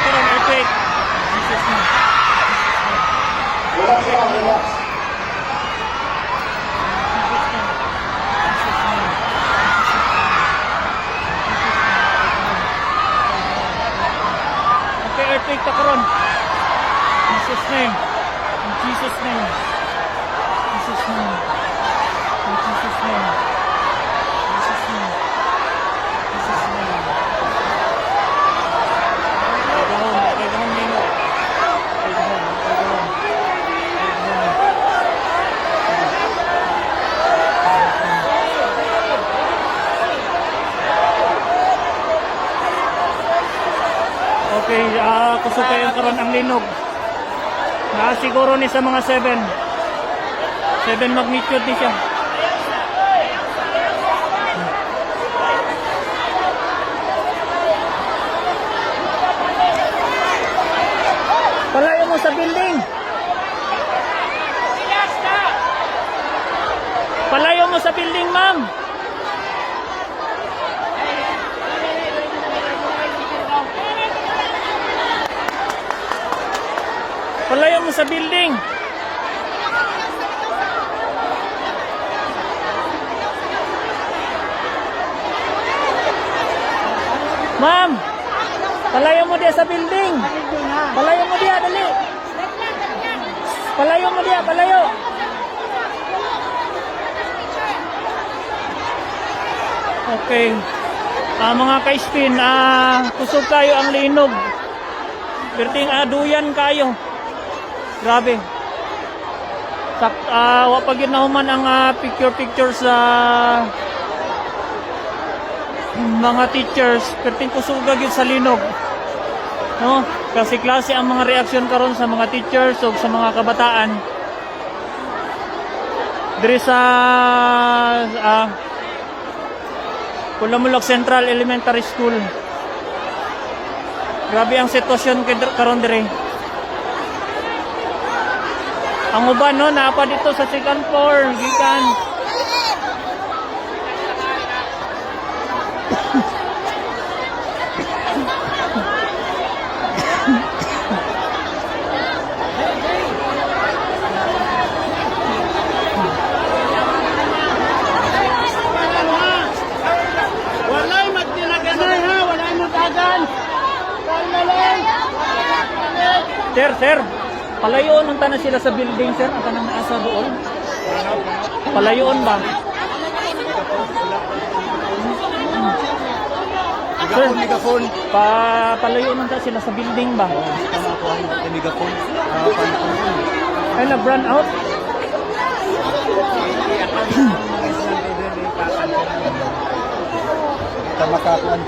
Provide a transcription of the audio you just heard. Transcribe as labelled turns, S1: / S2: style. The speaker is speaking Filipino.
S1: karon earthquake. Jesus name.
S2: Relax lang, relax.
S1: Okay, earthquake ta karon. Jesus name. In Jesus name. Jesus name. In Jesus name. Jesus name. Jesus name. Kay gahon nimo. Kay gahon. Okay, kusog kayo karon ang linog. Siguro ni sa mga 7. 7 magnitude ni siya. Palayo mo sa building. Palayo mo sa building, ma'am. Palayo mo sa building. Ma'am, palayo mo dia sa building. Palayo mo dia, dali. Palayo mo dia, palayo. Okay. Mga ka-spin, kusog tayo ang linog. Perting aduyan kayo. Grabe. Wapag yun na human ang picture sa mga teachers. Perting kusugag yun sa linog. No? Kasi klase ang mga reaksyon karon sa mga teachers o sa mga kabataan. Diri sa Pulamulok Central Elementary School. Grabe ang sitwasyon karon dire. Ang uban no, naapa dito sa second floor, gikan.
S3: Walay magtinaganay ha, walay magtagan.
S1: Sir, palayoon ang tanan sila sa building, sir. Ang tanang naasa doon. Palayoon ba? Sir,
S3: Megafone.
S1: palayoon ang tanan sila sa building ba?
S3: Tama ko ang megafone.
S1: Ay, nag-run out?
S3: Tama ka ako ang